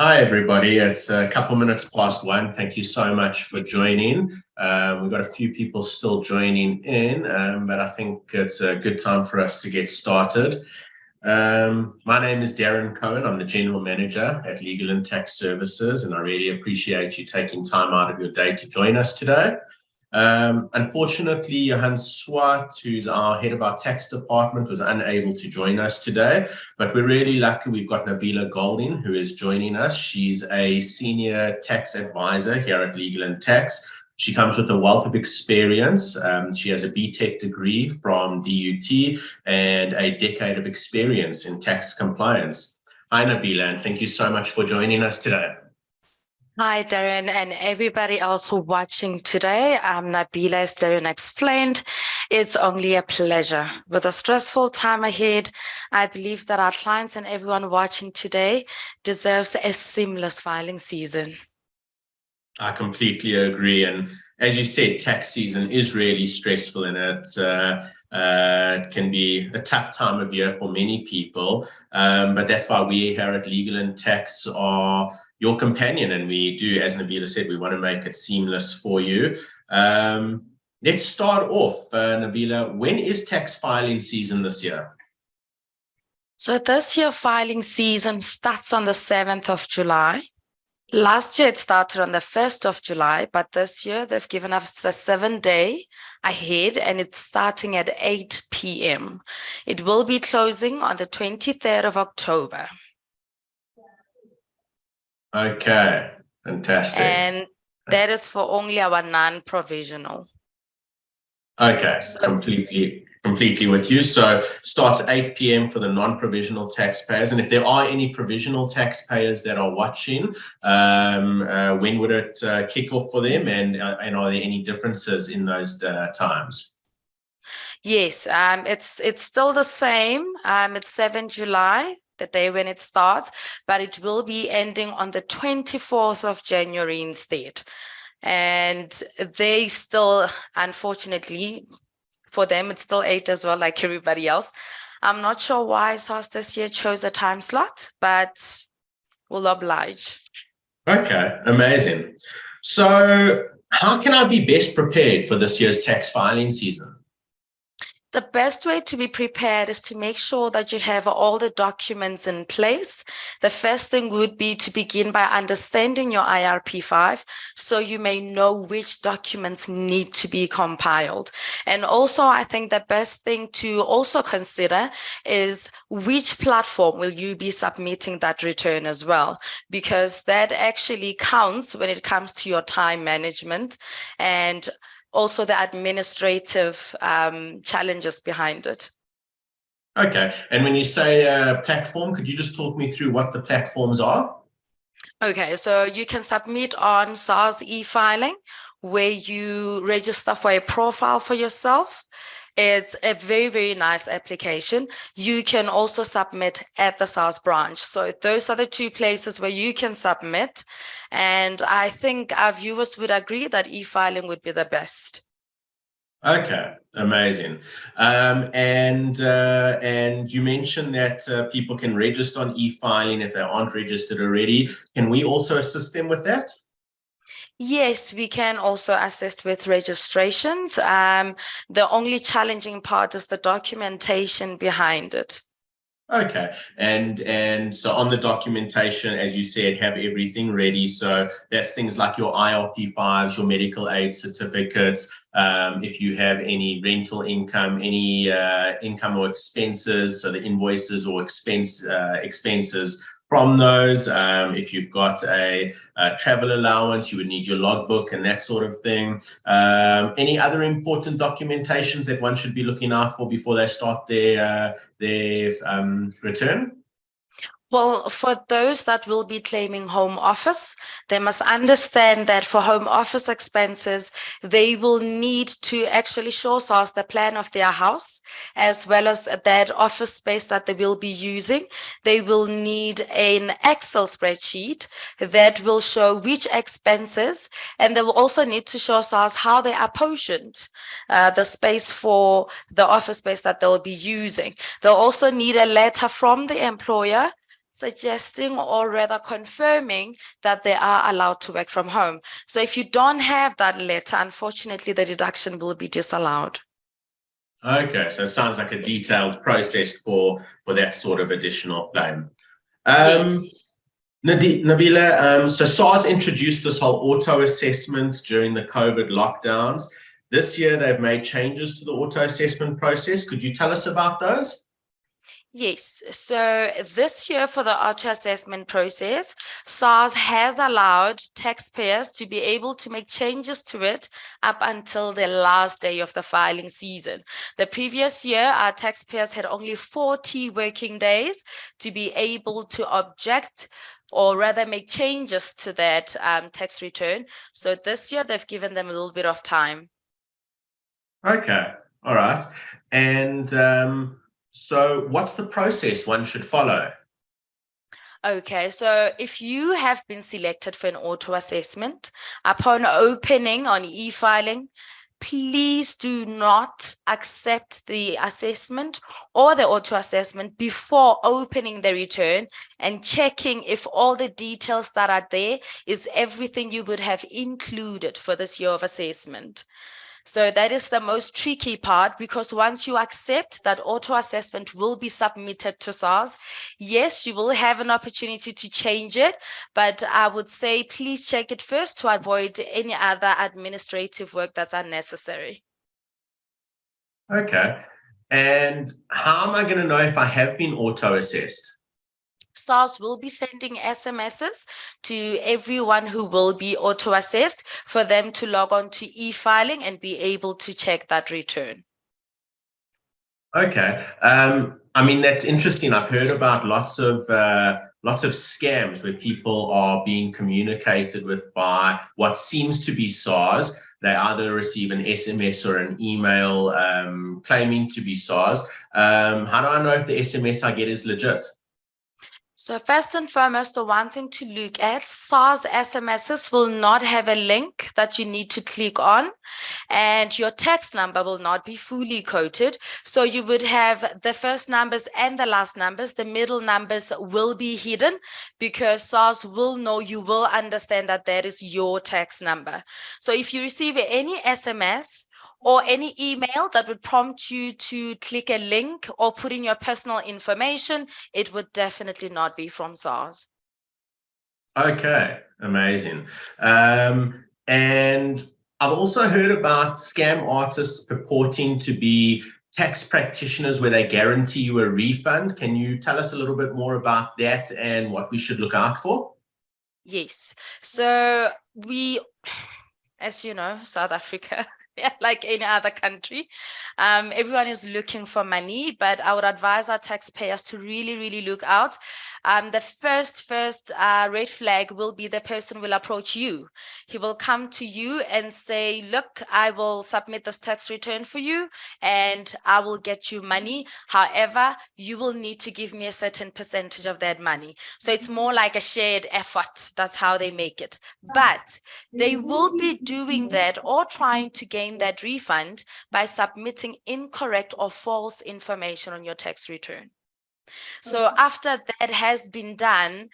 Hi, everybody. It's a couple minutes past 1. Thank you so much for joining. We've got a few people still joining in, but I think it's a good time for us to get started. My name is Darren Cohen. I'm the General Manager at Legal&Tax Services, and I really appreciate you taking time out of your day to join us today. Unfortunately, Johan Swart, who's our head of our tax department, was unable to join us today, but we're really lucky we've got Nabeela Golding, who is joining us. She's a senior tax advisor here at Legal&Tax. She comes with a wealth of experience. She has a BTech degree from DUT and a decade of experience in tax compliance. Hi, Nabeela, and thank you so much for joining us today. Hi, Darren, and everybody else watching today. I'm Nabeela, as Darren explained. It's only a pleasure. With a stressful time ahead, I believe that our clients and everyone watching today deserves a seamless filing season. I completely agree. And as you said, tax season is really stressful, and it can be a tough time of year for many people. But that's why we here at Legal&Tax are your companion, and we do, as Nabeela said, we want to make it seamless for you. Let's start off, Nabeela. When is tax filing season this year? So this year filing season starts on the 7th of July. Last year it started on the 1st of July, but this year they've given us a 7-day ahead, and it's starting at 8 p.m. It will be closing on the 23rd of October. Okay, fantastic. And that is for only our non-provisional. Okay, so completely with you. So starts 8 p.m. for the non-provisional taxpayers. And if there are any provisional taxpayers that are watching, when would it kick off for them? And are there any differences in those times? Yes, it's still the same. It's 7 July, the day when it starts, but it will be ending on the 24th of January instead. And they still, unfortunately, for them, it's still 8 as well, like everybody else. I'm not sure why SARS this year chose a time slot, but we'll oblige. Okay, amazing. So how can I be best prepared for this year's tax filing season? The best way to be prepared is to make sure that you have all the documents in place. The first thing would be to begin by understanding your IRP5, so you may know which documents need to be compiled. And also, I think the best thing to also consider is which platform will you be submitting that return as well, because that actually counts when it comes to your time management and also the administrative challenges behind it. Okay. And when you say platform, could you just talk me through what the platforms are? Okay, so you can submit on SARS e-filing, where you register for a profile for yourself. It's a very, very nice application. You can also submit at the SARS branch. So those are the two places where you can submit. And I think our viewers would agree that e-filing would be the best. Okay, amazing. And you mentioned that people can register on e-filing if they aren't registered already. Can we also assist them with that? Yes, we can also assist with registrations. The only challenging part is the documentation behind it. Okay, and so on the documentation, as you said, have everything ready. So that's things like your IRP5s, your medical aid certificates. If you have any rental income, any income or expenses, so the invoices or expenses from those. If you've got a travel allowance, you would need your logbook and that sort of thing. Any other important documentations that one should be looking out for before they start their return? Well, for those that will be claiming home office, they must understand that for home office expenses, they will need to actually show SARS the plan of their house, as well as that office space that they will be using. They will need an Excel spreadsheet that will show which expenses, and they will also need to show SARS how they are portioned, the space for the office space that they'll be using. They'll also need a letter from the employer suggesting or rather confirming that they are allowed to work from home. So if you don't have that letter, unfortunately, the deduction will be disallowed. Okay, so it sounds like a detailed process for that sort of additional claim. Yes. Nabeela, so SARS introduced this whole auto assessment during the COVID lockdowns. This year, they've made changes to the auto assessment process. Could you tell us about those? Yes, so this year for the auto assessment process, SARS has allowed taxpayers to be able to make changes to it up until the last day of the filing season. The previous year, our taxpayers had only 40 working days to be able to object or rather make changes to that tax return. So this year, they've given them a little bit of time. Okay, all right. And so what's the process one should follow? Okay, so if you have been selected for an auto assessment, upon opening on e-filing, please do not accept the assessment or the auto assessment before opening the return and checking if all the details that are there is everything you would have included for this year of assessment. So that is the most tricky part, because once you accept that auto assessment will be submitted to SARS, yes, you will have an opportunity to change it, but I would say please check it first to avoid any other administrative work that's unnecessary. Okay. And how am I going to know if I have been auto assessed? SARS will be sending SMSs to everyone who will be auto assessed for them to log on to e-filing and be able to check that return. Okay. I mean, that's interesting. I've heard about lots of scams where people are being communicated with by what seems to be SARS. They either receive an SMS or an email claiming to be SARS. How do I know if the SMS I get is legit? So first and foremost, the one thing to look at, SARS SMSs will not have a link that you need to click on, and your tax number will not be fully coded. So you would have the first numbers and the last numbers. The middle numbers will be hidden because SARS will know, you will understand that that is your tax number. So if you receive any SMS or any email that would prompt you to click a link or put in your personal information, it would definitely not be from SARS. Okay, amazing. And I've also heard about scam artists purporting to be tax practitioners where they guarantee you a refund. Can you tell us a little bit more about that and what we should look out for? Yes. So we, as you know, South Africa, like any other country, everyone is looking for money, but I would advise our taxpayers to really look out. The first red flag will be the person will approach you. He will come to you and say, look, I will submit this tax return for you and I will get you money. However, you will need to give me a certain percentage of that money. So it's more like a shared effort. That's how they make it. But they will be doing that or trying to gain that refund by submitting incorrect or false information on your tax return. So after that has been done,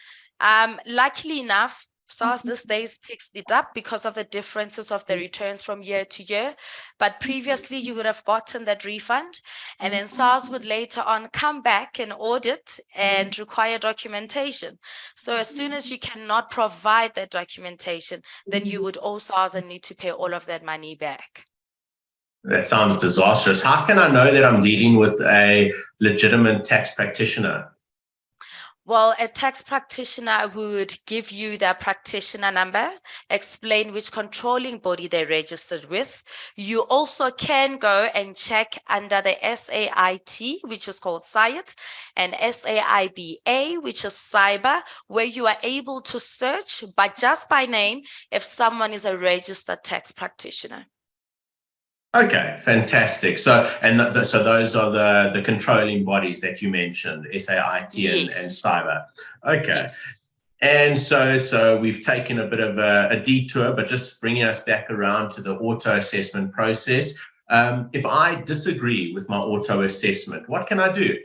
luckily enough, SARS these days picks it up because of the differences of the returns from year to year. But previously you would have gotten that refund, and then SARS would later on come back and audit and require documentation. So as soon as you cannot provide that documentation, then you would owe SARS and need to pay all of that money back. That sounds disastrous. How can I know that I'm dealing with a legitimate tax practitioner? Well, a tax practitioner would give you their practitioner number, explain which controlling body they're registered with. You also can go and check under the SAIT, which is called SIAT, and SAIBA, which is cyber, where you are able to search, but just by name, if someone is a registered tax practitioner. Okay, fantastic. So, and so those are the controlling bodies that you mentioned, SAIT and cyber. Okay. Yes. And so we've taken a bit of a detour, but just bringing us back around to the auto assessment process. If I disagree with my auto assessment, what can I do?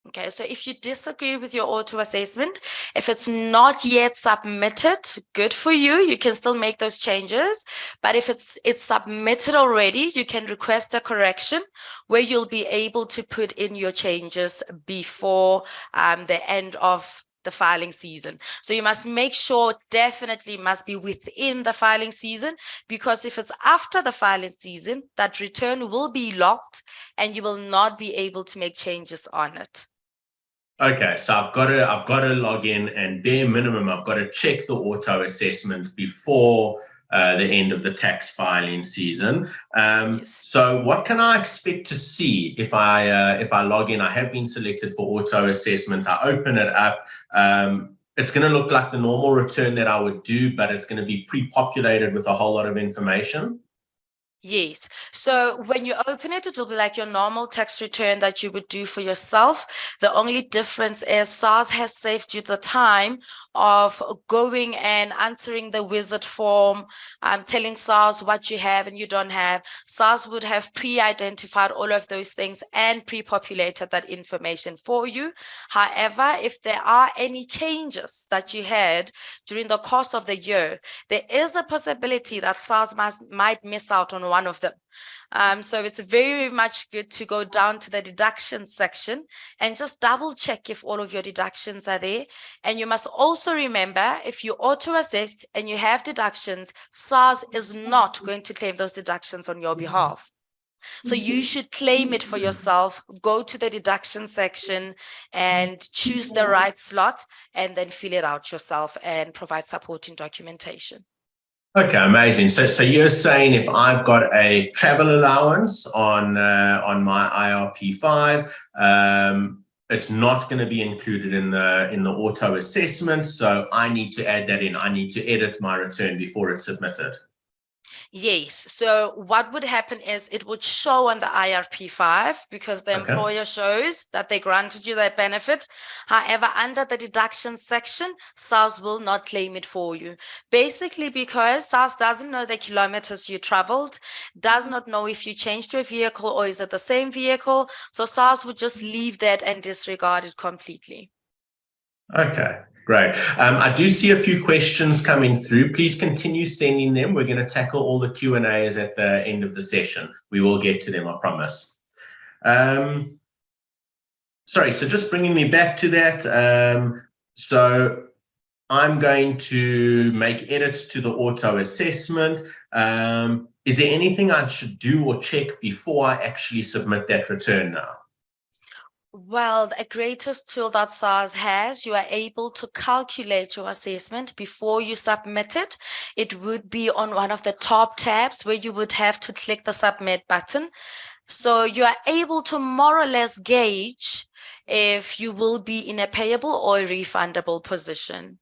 Okay, so if you disagree with your auto assessment, if it's not yet submitted, good for you. You can still make those changes. But if it's submitted already, you can request a correction where you'll be able to put in your changes before the end of the filing season. So you must make sure, definitely must be within the filing season, because if it's after the filing season, that return will be locked and you will not be able to make changes on it. Okay, so I've got to log in, and bare minimum, I've got to check the auto assessment before the end of the tax filing season. Yes. So what can I expect to see if I log in? I have been selected for auto assessment. I open it up. It's going to look like the normal return that I would do, but it's going to be pre-populated with a whole lot of information. Yes. So when you open it, it will be like your normal tax return that you would do for yourself. The only difference is SARS has saved you the time of going and answering the wizard form, telling SARS what you have and you don't have. SARS would have pre-identified all of those things and pre-populated that information for you. However, if there are any changes that you had during the course of the year, there is a possibility that SARS might miss out on one of them. So it's very much good to go down to the deductions section and just double check if all of your deductions are there. And you must also remember, if you auto-assessed and you have deductions, SARS is not going to claim those deductions on your behalf. So you should claim it for yourself, go to the deduction section and choose the right slot, and then fill it out yourself and provide supporting documentation. Okay, amazing. So you're saying if I've got a travel allowance on my IRP5, it's not going to be included in the auto assessment. So I need to add that in. I need to edit my return before it's submitted. Yes. So what would happen is it would show on the IRP5 because the employer shows that they granted you that benefit. However, under the deduction section, SARS will not claim it for you. Basically, because SARS doesn't know the kilometers you traveled, does not know if you changed your vehicle or is it the same vehicle. So SARS would just leave that and disregard it completely. Okay. Great. I do see a few questions coming through. Please continue sending them. We're going to tackle all the Q&As at the end of the session. We will get to them, I promise. Sorry, so just bringing me back to that. So I'm going to make edits to the auto assessment. Is there anything I should do or check before I actually submit that return now? Well, the greatest tool that SARS has, you are able to calculate your assessment before you submit it. It would be on one of the top tabs where you would have to click the submit button. So you are able to more or less gauge if you will be in a payable or a refundable position.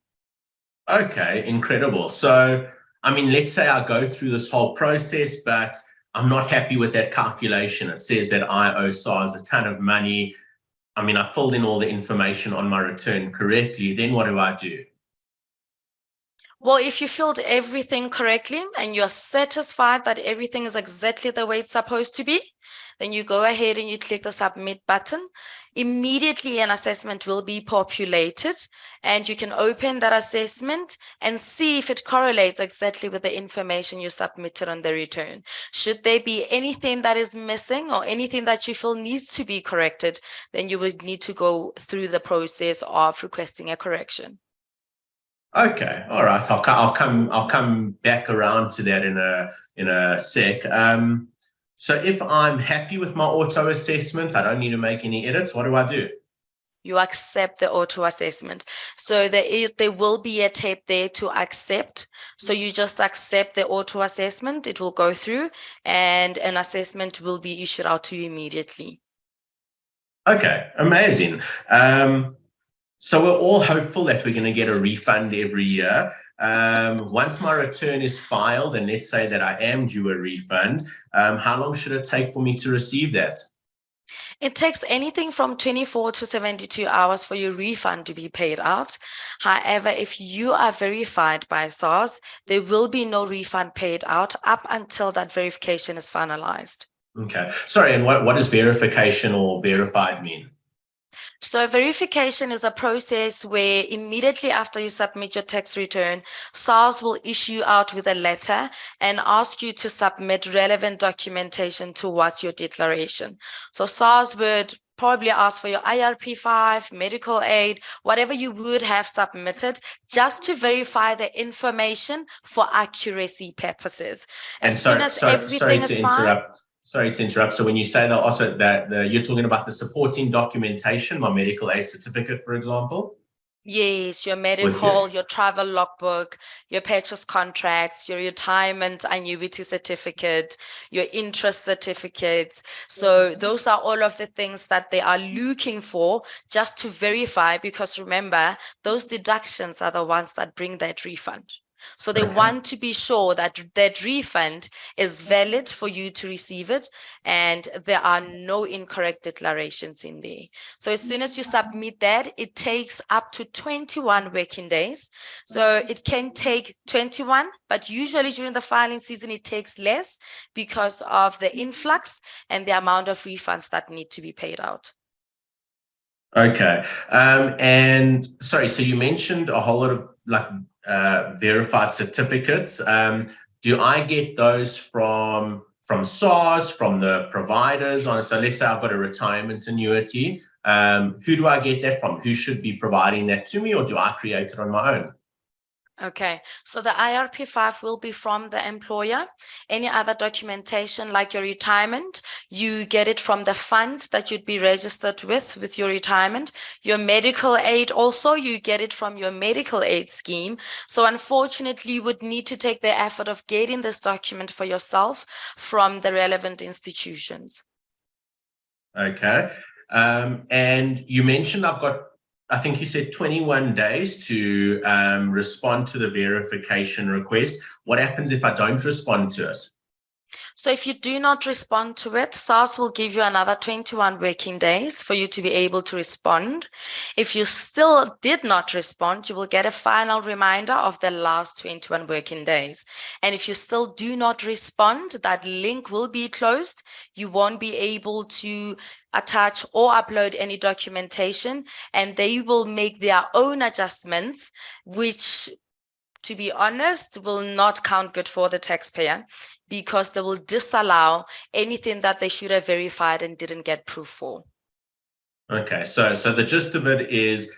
Okay, incredible. So, I mean, let's say I go through this whole process, but I'm not happy with that calculation. It says that I owe SARS a ton of money. I mean, I filled in all the information on my return correctly. Then what do I do? Well, if you filled everything correctly and you're satisfied that everything is exactly the way it's supposed to be, then you go ahead and you click the submit button. Immediately an assessment will be populated and you can open that assessment and see if it correlates exactly with the information you submitted on the return. Should there be anything that is missing or anything that you feel needs to be corrected, then you would need to go through the process of requesting a correction. Okay, all right. I'll come back around to that in a sec. So if I'm happy with my auto assessment, I don't need to make any edits. What do I do? You accept the auto assessment. So there will be a tab there to accept. So you just accept the auto assessment. It will go through and an assessment will be issued out to you immediately. Okay, amazing. So we're all hopeful that we're going to get a refund every year. Once my return is filed, and let's say that I am due a refund, how long should it take for me to receive that? It takes anything from 24 to 72 hours for your refund to be paid out. However, if you are verified by SARS, there will be no refund paid out up until that verification is finalized. Okay. Sorry, and what does verification or verified mean? So verification is a process where immediately after you submit your tax return, SARS will issue out with a letter and ask you to submit relevant documentation towards your declaration. So SARS would probably ask for your IRP5, medical aid, whatever you would have submitted, just to verify the information for accuracy purposes. As soon as everything is fine. Sorry to interrupt. So when you say that, also that you're talking about the supporting documentation, my medical aid certificate, for example? Yes, your medical, your travel logbook, your purchase contracts, your retirement annuity certificate, your interest certificates. So those are all of the things that they are looking for just to verify, because remember, those deductions are the ones that bring that refund. So they want to be sure that that refund is valid for you to receive it, and there are no incorrect declarations in there. So as soon as you submit that, it takes up to 21 working days. So it can take 21, but usually during the filing season, it takes less because of the influx and the amount of refunds that need to be paid out. Okay. And sorry, so you mentioned a whole lot of verified certificates. Do I get those from SARS, from the providers? So let's say I've got a retirement annuity. Who do I get that from? Who should be providing that to me, or do I create it on my own? Okay, so the IRP5 will be from the employer. Any other documentation like your retirement, you get it from the fund that you'd be registered with your retirement. Your medical aid also, you get it from your medical aid scheme. So unfortunately, you would need to take the effort of getting this document for yourself from the relevant institutions. Okay, and you mentioned I think you said 21 days to respond to the verification request. What happens if I don't respond to it? So if you do not respond to it, SARS will give you another 21 working days for you to be able to respond. If you still did not respond, you will get a final reminder of the last 21 working days. And if you still do not respond, that link will be closed. You won't be able to attach or upload any documentation, and they will make their own adjustments, which, to be honest, will not count good for the taxpayer, because they will disallow anything that they should have verified and didn't get proof for. Okay, so the gist of it is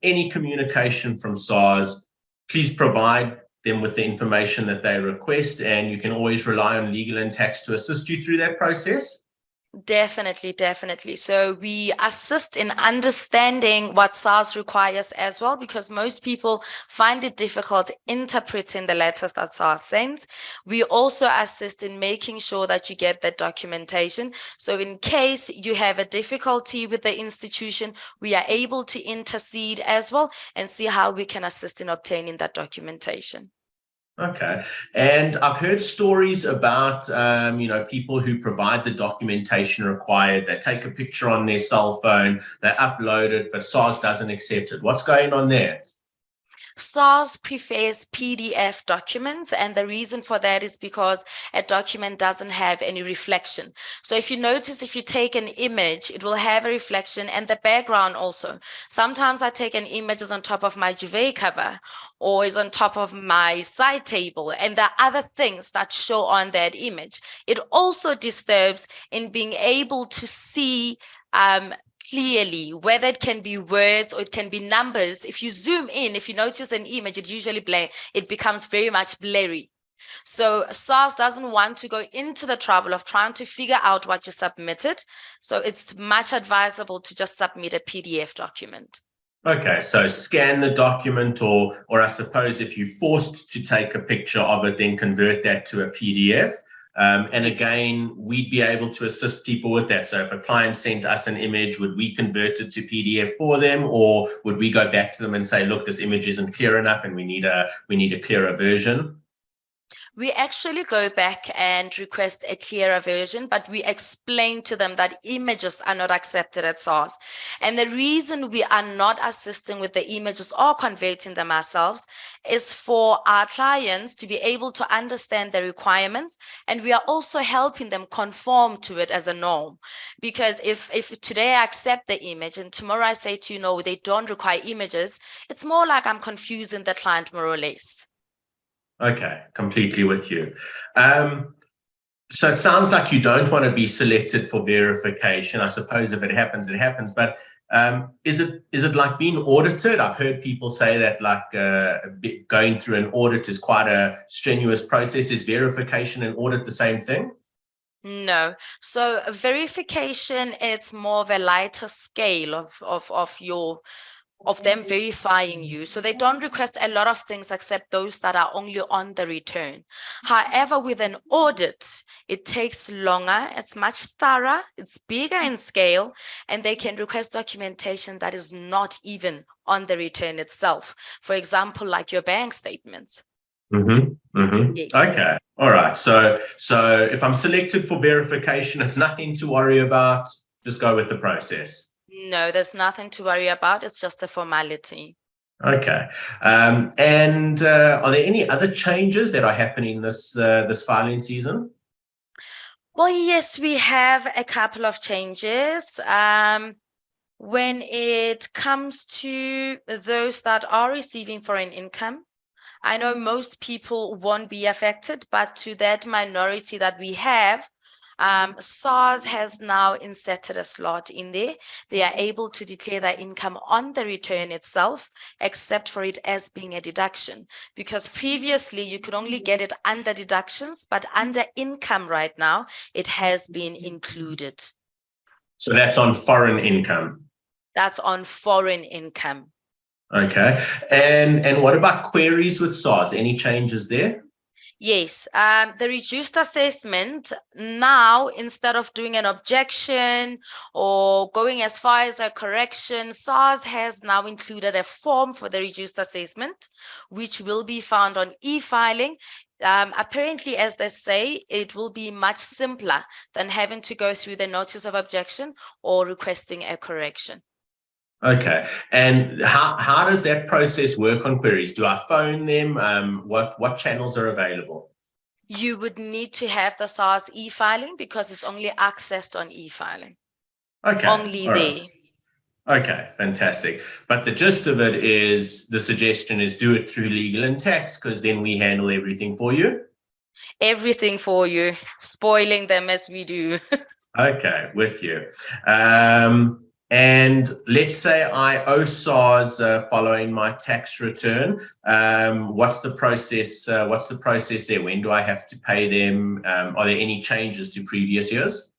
any communication from SARS, please provide them with the information that they request, and you can always rely on Legal&Tax to assist you through that process. Definitely, definitely. So we assist in understanding what SARS requires as well, because most people find it difficult interpreting the letters that SARS sends. We also assist in making sure that you get that documentation. So in case you have a difficulty with the institution, we are able to intercede as well and see how we can assist in obtaining that documentation. Okay, and I've heard stories about people who provide the documentation required. They take a picture on their cell phone, they upload it, but SARS doesn't accept it. What's going on there? SARS prefers PDF documents, and the reason for that is because a document doesn't have any reflection. So if you notice, if you take an image, it will have a reflection, and the background also. Sometimes I take an image is on top of my duvet cover or is on top of my side table, and there are other things that show on that image. It also disturbs in being able to see clearly, whether it can be words or it can be numbers. If you zoom in, if you notice an image, it becomes very much blurry. So SARS doesn't want to go into the trouble of trying to figure out what you submitted. So it's much advisable to just submit a PDF document. Okay, so scan the document, or I suppose if you're forced to take a picture of it, then convert that to a PDF. And yes, again, we'd be able to assist people with that. So if a client sent us an image, would we convert it to PDF for them, or would we go back to them and say, look, this image isn't clear enough and we need a clearer version? We actually go back and request a clearer version, but we explain to them that images are not accepted at SARS. And the reason we are not assisting with the images or converting them ourselves is for our clients to be able to understand the requirements. And we are also helping them conform to it as a norm. Because if today I accept the image and tomorrow I say to you, no, they don't require images, it's more like I'm confusing the client more or less. Okay, completely with you. So it sounds like you don't want to be selected for verification. I suppose if it happens, it happens. But is it like being audited? I've heard people say that like going through an audit is quite a strenuous process. Is verification and audit the same thing? No. So verification, it's more of a lighter scale of them verifying you. So they don't request a lot of things except those that are only on the return. However, with an audit, it takes longer, it's much thorough, it's bigger in scale, and they can request documentation that is not even on the return itself. For example, like your bank statements. Yes. Okay. All right. So if I'm selected for verification, it's nothing to worry about. Just go with the process. No, there's nothing to worry about. It's just a formality. Okay. And are there any other changes that are happening this filing season? Well, yes, we have a couple of changes. When it comes to those that are receiving foreign income, I know most people won't be affected, but to that minority that we have, SARS has now inserted a slot in there. They are able to declare their income on the return itself, except for it as being a deduction. Because previously you could only get it under deductions, but under income right now, it has been included. So that's on foreign income? That's on foreign income. Okay. And what about queries with SARS? Any changes there? Yes, the reduced assessment now, instead of doing an objection or going as far as a correction, SARS has now included a form for the reduced assessment, which will be found on e-filing. Apparently, as they say, it will be much simpler than having to go through the notice of objection or requesting a correction. Okay. And how does that process work on queries? Do I phone them? What channels are available? You would need to have the SARS e-filing because it's only accessed on e-filing. Okay. Only there. Okay, fantastic. But the gist of it is, the suggestion is do it through Legal&Tax because then we handle everything for you. Everything for you, spoiling them as we do. Okay, with you. And let's say I owe SARS following my tax return. What's the process? What's the process there? When do I have to pay them? Are there any changes to previous years?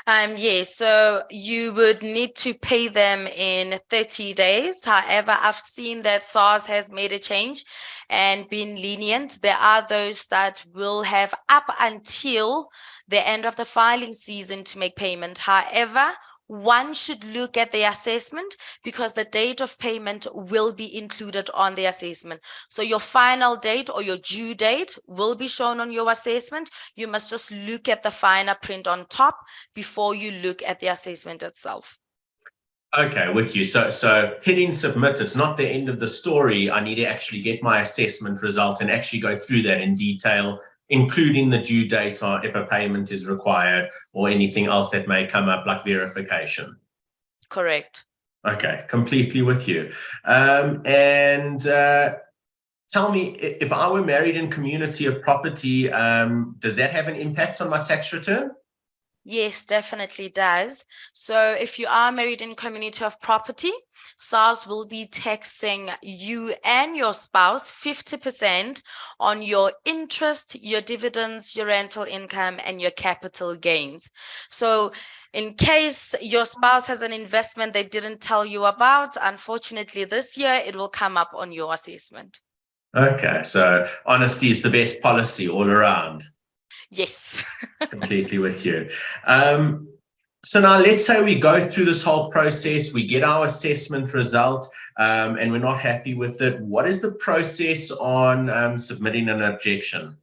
Yes, so you would need to pay them in 30 days. However, I've seen that SARS has made a change and been lenient. There are those that will have up until the end of the filing season to make payment. However, one should look at the assessment because the date of payment will be included on the assessment. So your final date or your due date will be shown on your assessment. You must just look at the finer print on top before you look at the assessment itself. Okay, with you. So hitting submit, it's not the end of the story. I need to actually get my assessment result and actually go through that in detail, including the due date or if a payment is required or anything else that may come up like verification. Correct. Okay, completely with you. And tell me, if I were married in community of property, does that have an impact on my tax return? Yes, definitely does. So if you are married in community of property, SARS will be taxing you and your spouse 50% on your interest, your dividends, your rental income, and your capital gains. So in case your spouse has an investment they didn't tell you about, unfortunately this year it will come up on your assessment. Okay, so honesty is the best policy all around. Yes. Completely with you. So now let's say we go through this whole process, we get our assessment result, and we're not happy with it. What is the process on submitting an objection?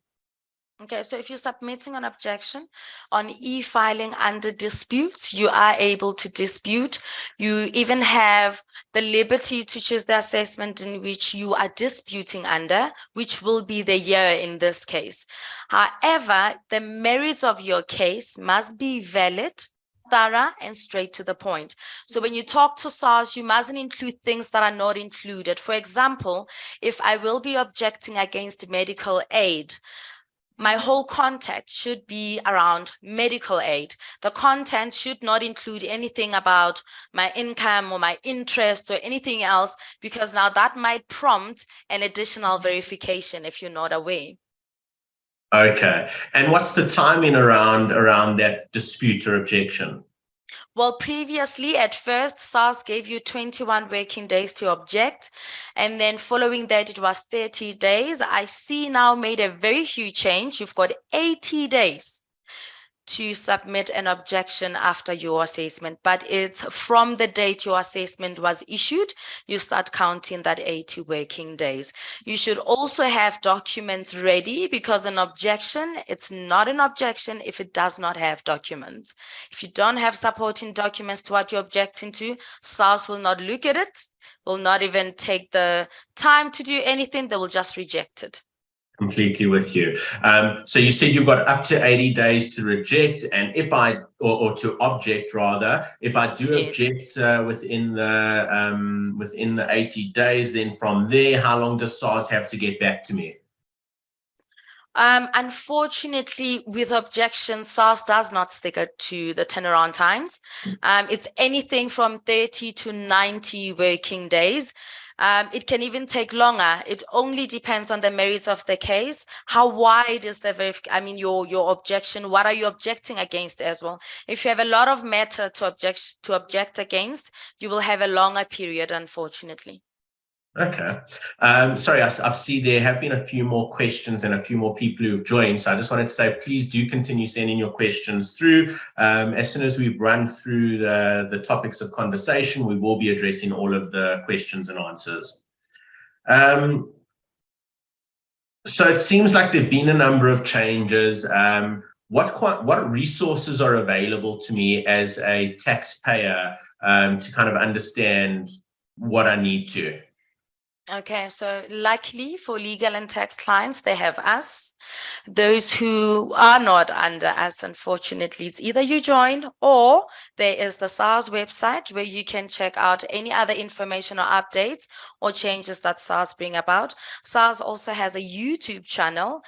Okay, so if you're submitting an objection on e-filing under disputes, you are able to dispute. You even have the liberty to choose the assessment in which you are disputing under, which will be the year in this case. However, the merits of your case must be valid, thorough, and straight to the point. So when you talk to SARS, you mustn't include things that are not included. For example, if I will be objecting against medical aid, my whole content should be around medical aid. The content should not include anything about my income or my interest or anything else, because now that might prompt an additional verification if you're not aware. Okay. And what's the timing around that dispute or objection? Well, previously, at first, SARS gave you 21 working days to object. And then following that, it was 30 days. I see now made a very huge change. You've got 80 days to submit an objection after your assessment, but it's from the date your assessment was issued, you start counting that 80 working days. You should also have documents ready, because an objection, it's not an objection if it does not have documents. If you don't have supporting documents to what you're objecting to, SARS will not look at it, will not even take the time to do anything, they will just reject it. Completely with you. So you said you've got up to 80 days to reject, and if I, or to object rather, if I do object within the 80 days, then from there, how long does SARS have to get back to me? Unfortunately, with objections, SARS does not stick to the turnaround times. It's anything from 30 to 90 working days. It can even take longer. It only depends on the merits of the case. How wide is the your objection? What are you objecting against as well? If you have a lot of matter to object against, you will have a longer period, unfortunately. Okay. Sorry, I see there have been a few more questions and a few more people who've joined. So I just wanted to say, please do continue sending your questions through. As soon as we run through the topics of conversation, we will be addressing all of the questions and answers. So it seems like there've been a number of changes. What resources are available to me as a taxpayer to kind of understand what I need to? Okay, so luckily for legal and tax clients, they have us. Those who are not under us, unfortunately, it's either you join or there is the SARS website where you can check out any other information or updates or changes that SARS bring about. SARS also has a YouTube channel,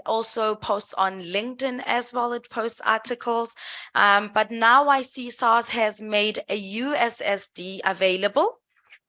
also posts on LinkedIn as well. It posts articles. But now I see SARS has made a USSD available,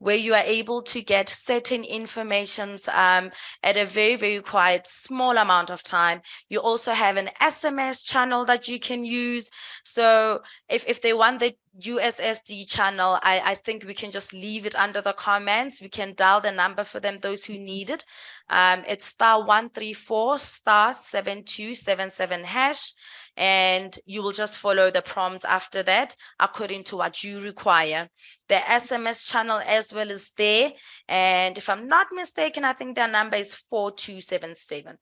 where you are able to get certain informations at a very, very quite small amount of time. You also have an SMS channel that you can use. So if they want the USSD channel, I think we can just leave it under the comments. We can dial the number for them, those who need it. It's *134 *7277#, and you will just follow the prompts after that according to what you require. The SMS channel as well is there, and if I'm not mistaken, I think their number is 4277.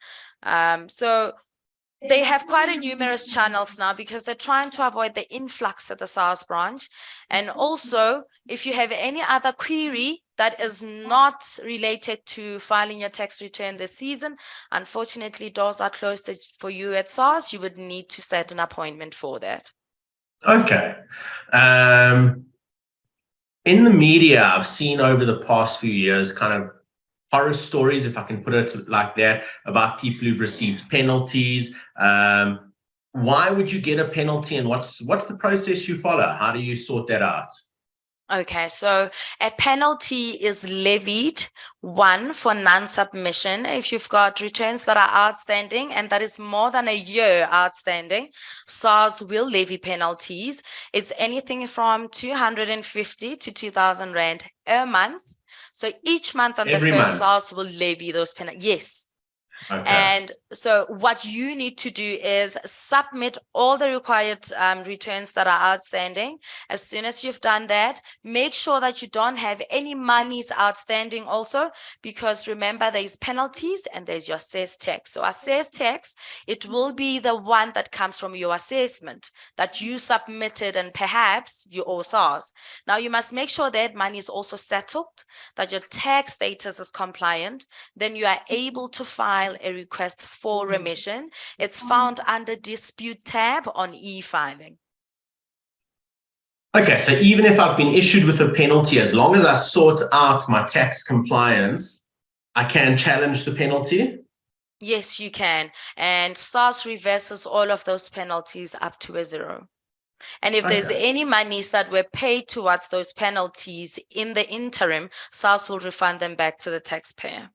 So they have quite a numerous channels now, because they're trying to avoid the influx at the SARS branch. And also, if you have any other query that is not related to filing your tax return this season, unfortunately, doors are closed for you at SARS. You would need to set an appointment for that. Okay. In the media, I've seen over the past few years kind of horror stories, if I can put it like that, about people who've received penalties. Why would you get a penalty, and what's the process you follow? How do you sort that out? Okay, so a penalty is levied, one, for non-submission. If you've got returns that are outstanding and that is more than a year outstanding, SARS will levy penalties. It's anything from 250 to 2,000 Rand a month. So each month on the first, SARS will levy those penalties. Yes. Okay. And so what you need to do is submit all the required returns that are outstanding. As soon as you've done that, make sure that you don't have any monies outstanding also, because remember there's penalties and there's your assessed tax. So assessed tax, it will be the one that comes from your assessment that you submitted and perhaps you owe SARS. Now you must make sure that money is also settled, that your tax status is compliant. Then you are able to file a request for remission. It's found under dispute tab on e-filing. Okay, so even if I've been issued with a penalty, as long as I sort out my tax compliance, I can challenge the penalty? Yes, you can. And SARS reverses all of those penalties up to a 0. And if there's any monies that were paid towards those penalties in the interim, SARS will refund them back to the taxpayer.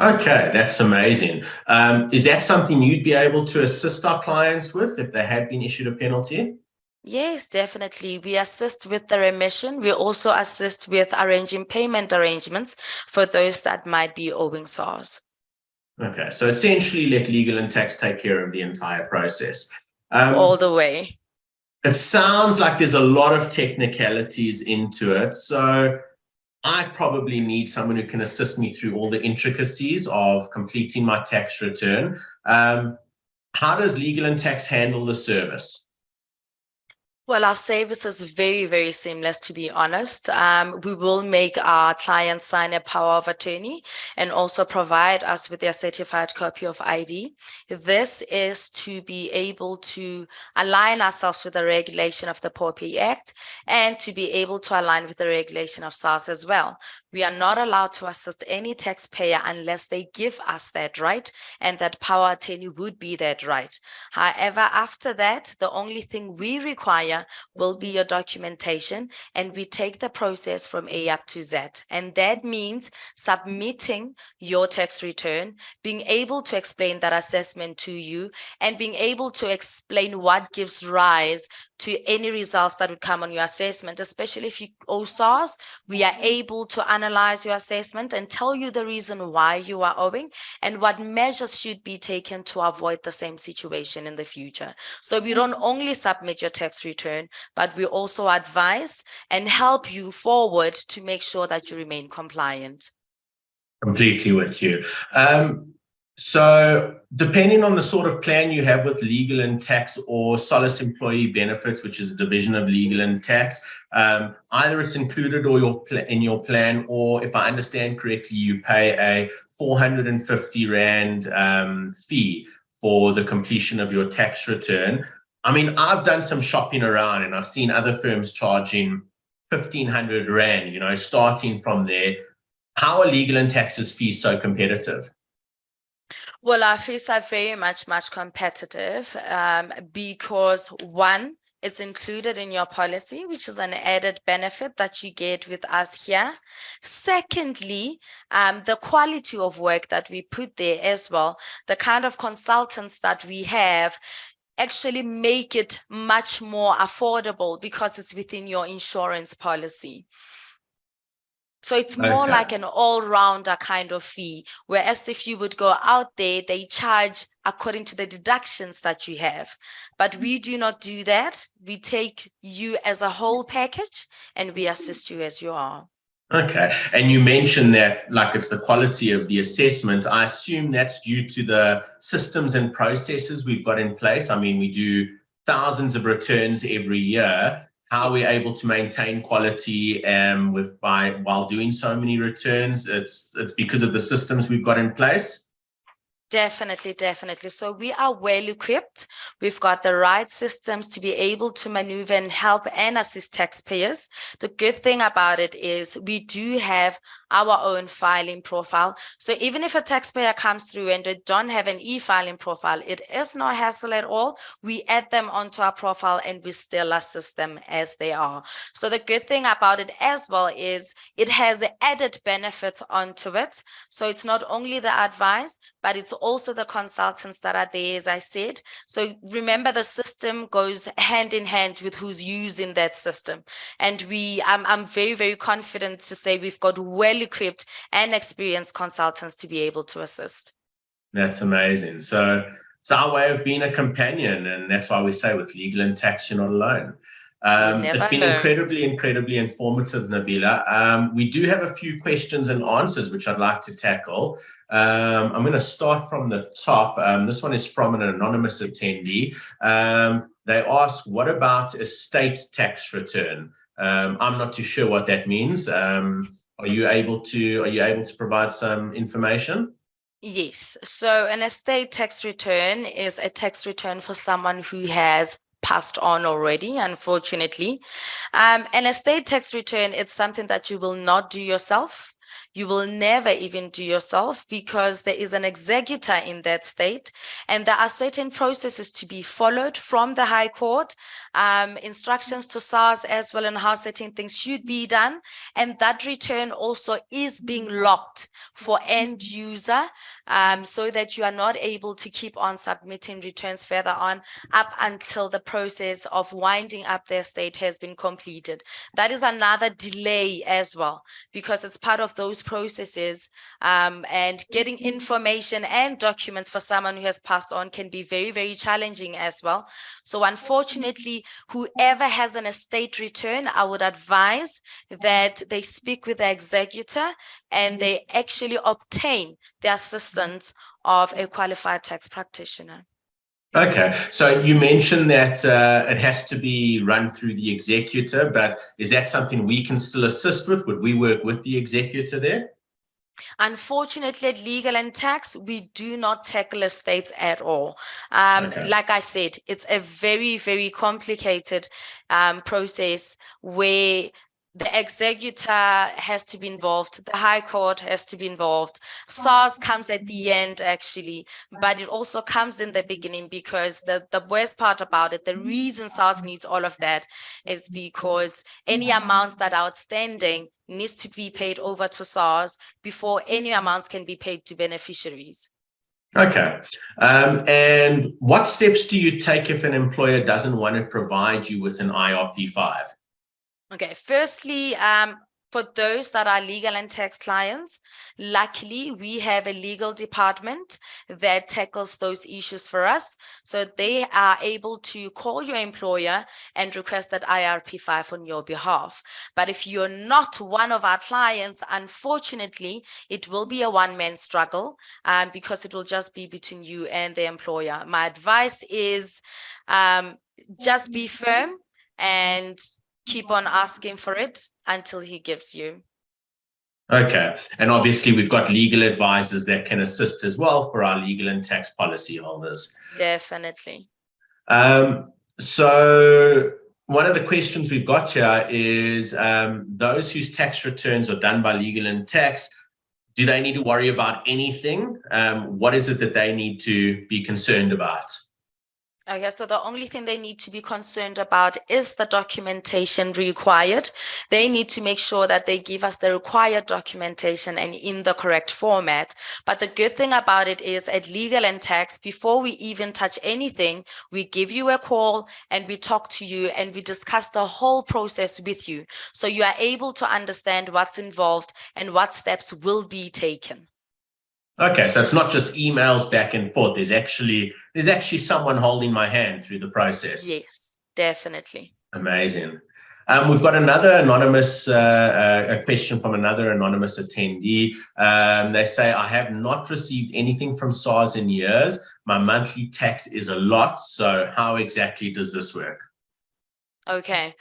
Okay, that's amazing. Is that something you'd be able to assist our clients with if they had been issued a penalty? Yes, definitely. We assist with the remission. We also assist with arranging payment arrangements for those that might be owing SARS. Okay, so essentially let Legal&Tax take care of the entire process. All the way. It sounds like there's a lot of technicalities into it. So I probably need someone who can assist me through all the intricacies of completing my tax return. How does Legal&Tax handle the service? Well, our service is very, very seamless, to be honest. We will make our clients sign a power of attorney and also provide us with their certified copy of ID. This is to be able to align ourselves with the regulation of the POPI Act and to be able to align with the regulation of SARS as well. We are not allowed to assist any taxpayer unless they give us that right, and that power attorney would be that right. However, after that, the only thing we require will be your documentation, and we take the process from A up to Z. And that means submitting your tax return, being able to explain that assessment to you, and being able to explain what gives rise to any results that would come on your assessment, especially if you owe SARS. We are able to analyze your assessment and tell you the reason why you are owing and what measures should be taken to avoid the same situation in the future. So we don't only submit your tax return, but we also advise and help you forward to make sure that you remain compliant. Completely with you. So depending on the sort of plan you have with Legal&Tax or Solace Employee Benefits, which is a division of Legal&Tax, either it's included or in your plan, or if I understand correctly, you pay a 450 Rand fee for the completion of your tax return. I mean, I've done some shopping around and I've seen other firms charging 1,500 Rand, you know, starting from there. How are Legal&Tax's fees so competitive? Well, our fees are very much competitive because one, it's included in your policy, which is an added benefit that you get with us here. Secondly, the quality of work that we put there as well, the kind of consultants that we have actually make it much more affordable because it's within your insurance policy. So it's more like an all-rounder kind of fee, whereas if you would go out there, they charge according to the deductions that you have. But we do not do that. We take you as a whole package and we assist you as you are. Okay. And you mentioned that like it's the quality of the assessment. I assume that's due to the systems and processes we've got in place. I mean, we do thousands of returns every year. How are we able to maintain quality while doing so many returns? It's because of the systems we've got in place. Definitely, definitely. So we are well equipped. We've got the right systems to be able to maneuver and help and assist taxpayers. The good thing about it is we do have our own filing profile. So even if a taxpayer comes through and they don't have an e-filing profile, it is no hassle at all. We add them onto our profile and we still assist them as they are. So the good thing about it as well is it has added benefits onto it. So it's not only the advice, but it's also the consultants that are there, as I said. So remember, the system goes hand in hand with who's using that system. And I'm very, very confident to say we've got well-equipped and experienced consultants to be able to assist. That's amazing. So it's our way of being a companion, and that's why we say with Legal and Tax, you're not alone. You're It's never been alone. incredibly informative, Nabeela. We do have a few questions and answers which I'd like to tackle. I'm going to start from the top. This one is from an anonymous attendee. They ask, what about estate tax return? I'm not too sure what that means. Are you able to provide some information? Yes. So an estate tax return is a tax return for someone who has passed on already, unfortunately. An estate tax return, it's something that you will not do yourself. You will never even do yourself because there is an executor in that state, and there are certain processes to be followed from the High Court, instructions to SARS as well, and how certain things should be done. And that return also is being locked for end user, so that you are not able to keep on submitting returns further on up until the process of winding up their estate has been completed. That is another delay as well, because it's part of those processes, and getting information and documents for someone who has passed on can be very, very challenging as well. So unfortunately, whoever has an estate return, I would advise that they speak with the executor and they actually obtain the assistance of a qualified tax practitioner. Okay, so you mentioned that it has to be run through the executor, but is that something we can still assist with? Would we work with the executor there? Unfortunately, at Legal and Tax, we do not tackle estates at all. Okay. Like I said, it's a very, very complicated process where the executor has to be involved, the High Court has to be involved. SARS comes at the end, actually, but it also comes in the beginning, because the worst part about it, the reason SARS needs all of that is because any amounts that are outstanding needs to be paid over to SARS before any amounts can be paid to beneficiaries. Okay. And what steps do you take if an employer doesn't want to provide you with an IRP5? Okay, firstly, for those that are legal and tax clients, luckily we have a legal department that tackles those issues for us. So they are able to call your employer and request that IRP5 on your behalf. But if you're not one of our clients, unfortunately, it will be a one-man struggle, because it will just be between you and the employer. My advice is just be firm and keep on asking for it until he gives you. Okay. And obviously, we've got legal advisors that can assist as well for our legal and tax policy holders. Definitely. So one of the questions we've got here is those whose tax returns are done by legal and tax, do they need to worry about anything? What is it that they need to be concerned about? Okay, so the only thing they need to be concerned about is the documentation required. They need to make sure that they give us the required documentation and in the correct format. But the good thing about it is at Legal and Tax, before we even touch anything, we give you a call and we talk to you and we discuss the whole process with you. So you are able to understand what's involved and what steps will be taken. Okay, so it's not just emails back and forth. There's actually someone holding my hand through the process. Yes, definitely. Amazing. We've got another anonymous a question from another anonymous attendee. They say, I have not received anything from SARS in years. My monthly tax is a lot. So how exactly does this work? Okay.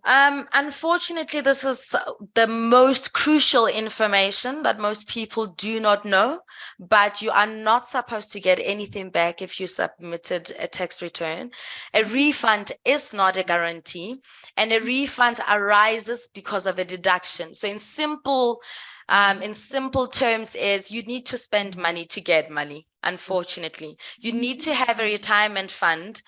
Unfortunately, this is the most crucial information that most people do not know, but you are not supposed to get anything back if you submitted a tax return. A refund is not a guarantee, and a refund arises because of a deduction. So in simple terms is you need to spend money to get money. Unfortunately, you need to have a retirement fund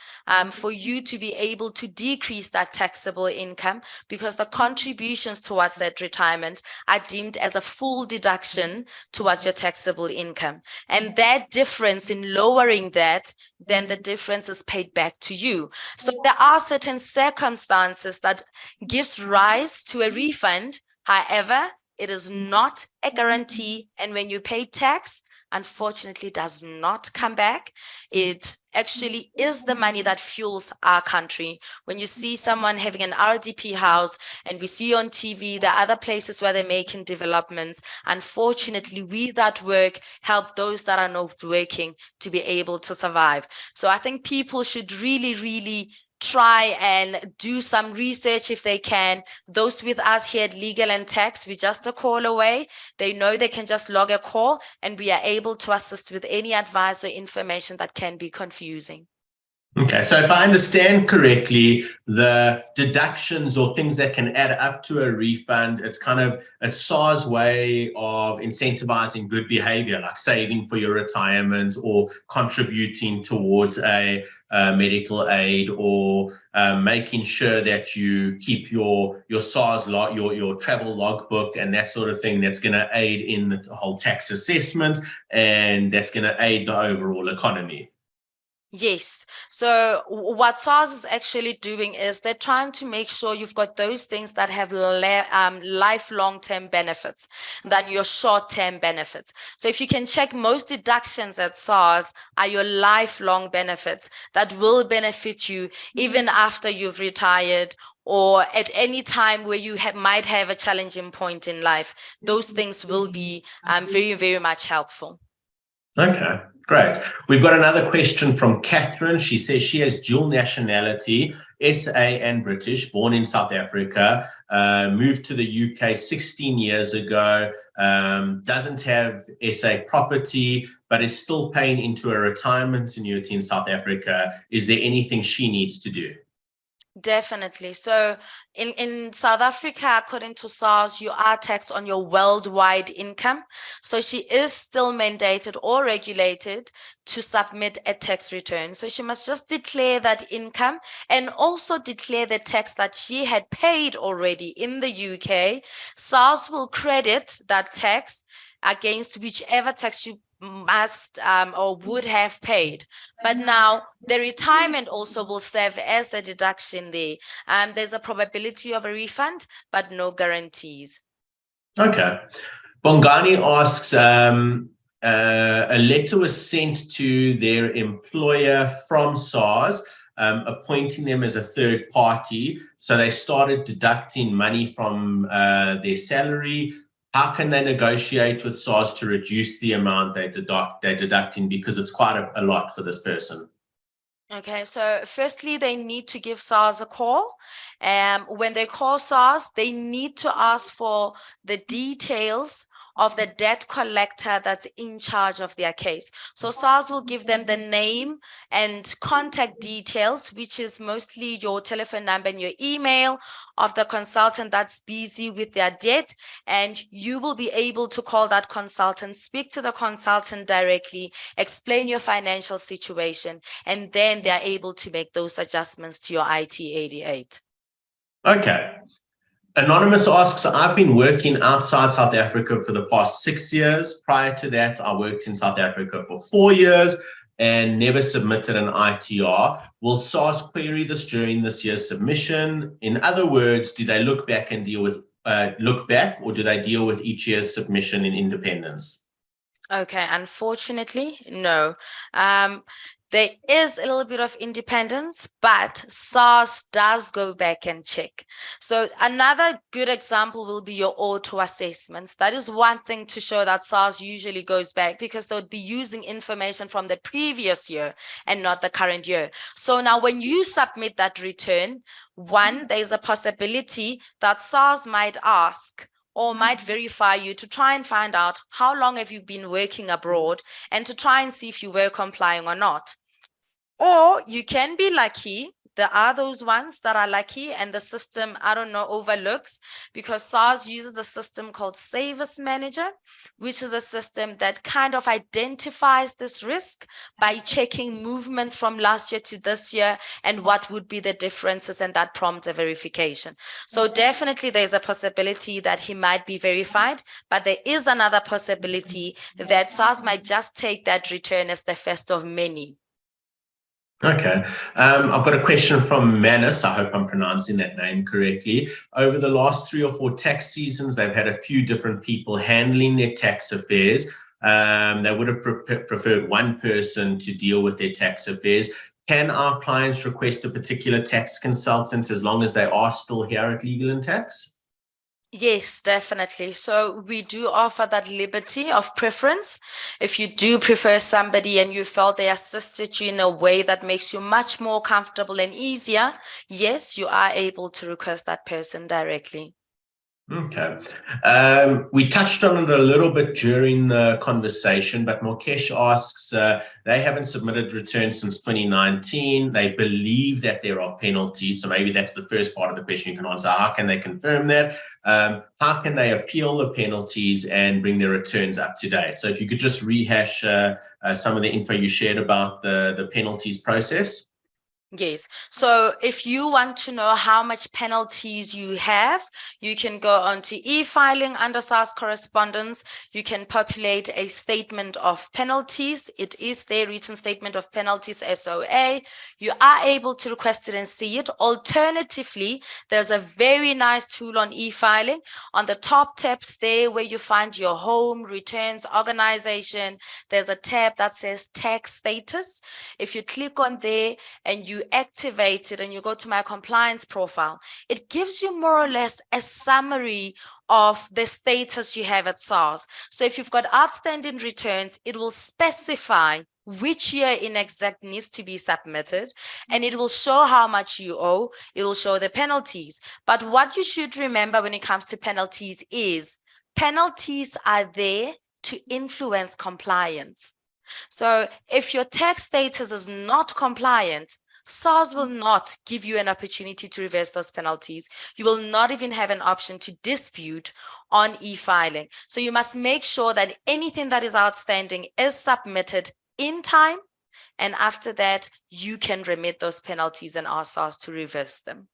for you to be able to decrease that taxable income, because the contributions towards that retirement are deemed as a full deduction towards your taxable income. And that difference in lowering that, then the difference is paid back to you. So there are certain circumstances that gives rise to a refund. However, it is not a guarantee. And when you pay tax, unfortunately does not come back. It actually is the money that fuels our country. When you see someone having an RDP house, and we see on TV the other places where they're making developments, unfortunately, we that work help those that are not working to be able to survive. So I think people should really, really try and do some research if they can. Those with us here at Legal&Tax, we're just a call away. They know they can just log a call and we are able to assist with any advice or information that can be confusing. Okay, so if I understand correctly, the deductions or things that can add up to a refund, it's SARS way of incentivizing good behavior, like saving for your retirement or contributing towards a medical aid, or making sure that you keep your SARS log, your travel logbook and that sort of thing. That's going to aid in the whole tax assessment, and that's going to aid the overall economy. Yes. So what SARS is actually doing is they're trying to make sure you've got those things that have lifelong term benefits than your short-term benefits. So if you can check, most deductions at SARS are your lifelong benefits that will benefit you even after you've retired, or at any time where you might have a challenging point in life. Those things will be very, very much helpful. Okay, great. We've got another question from Catherine. She says she has dual nationality, SA and British, born in South Africa, moved to the UK 16 years ago, doesn't have SA property, but is still paying into a retirement annuity in South Africa. Is there anything she needs to do? Definitely. So in South Africa, according to SARS, you are taxed on your worldwide income. So she is still mandated or regulated to submit a tax return. So she must just declare that income and also declare the tax that she had paid already in the UK. SARS will credit that tax against whichever tax you must or would have paid. But now the retirement also will serve as a deduction there. There's a probability of a refund, but no guarantees. Okay. Bongani asks, a letter was sent to their employer from SARS, appointing them as a third party. So they started deducting money from their salary. How can they negotiate with SARS to reduce the amount they're deducting, because it's quite a lot for this person? Okay, so firstly, they need to give SARS a call. When they call SARS, they need to ask for the details of the debt collector that's in charge of their case. So SARS will give them the name and contact details, which is mostly your telephone number and your email of the consultant that's busy with their debt. And you will be able to call that consultant, speak to the consultant directly, explain your financial situation, and then they're able to make those adjustments to your IT-88. Okay. Anonymous asks, I've been working outside South Africa for the past 6 years. Prior to that, I worked in South Africa for 4 years and never submitted an ITR. Will SARS query this during this year's submission? In other words, do they look back and deal with or do they deal with each year's submission in independence? Okay, unfortunately, no. There is a little bit of independence, but SARS does go back and check. So another good example will be your auto assessments. That is one thing to show that SARS usually goes back, because they would be using information from the previous year and not the current year. So now when you submit that return, one, there's a possibility that SARS might ask or might verify you to try and find out how long have you been working abroad, and to try and see if you were complying or not. Or you can be lucky. There are those ones that are lucky and the system, I don't know, overlooks, because SARS uses a system called Service Manager, which is a system that kind of identifies this risk by checking movements from last year to this year and what would be the differences, and that prompts a verification. So definitely there's a possibility that he might be verified, but there is another possibility that SARS might just take that return as the first of many. Okay. I've got a question from Manus. I hope I'm pronouncing that name correctly. Over the last 3 or 4 tax seasons, they've had a few different people handling their tax affairs. They would have preferred one person to deal with their tax affairs. Can our clients request a particular tax consultant as long as they are still here at Legal&Tax? Yes, definitely. So we do offer that liberty of preference. If you do prefer somebody and you felt they assisted you in a way that makes you much more comfortable and easier, yes, you are able to request that person directly. Okay. We touched on it a little bit during the conversation, but Morkesh asks, they haven't submitted returns since 2019. They believe that there are penalties. So maybe that's the first part of the question you can answer. How can they confirm that? How can they appeal the penalties and bring their returns up to date? So if you could just rehash some of the info you shared about the penalties process. Yes. So if you want to know how much penalties you have, you can go on to e-filing under SARS correspondence. You can populate a statement of penalties. It is their written statement of penalties, SOA. You are able to request it and see it. Alternatively, there's a very nice tool on e-filing. On the top tabs there where you find your home, returns, organization, there's a tab that says tax status. If you click on there and you activate it and you go to my compliance profile, it gives you more or less a summary of the status you have at SARS. So if you've got outstanding returns, it will specify which year in exact needs to be submitted, and it will show how much you owe. It will show the penalties. But what you should remember when it comes to penalties is penalties are there to influence compliance. So if your tax status is not compliant, SARS will not give you an opportunity to reverse those penalties. You will not even have an option to dispute on e-filing. So you must make sure that anything that is outstanding is submitted in time. And after that, you can remit those penalties and ask SARS to reverse them.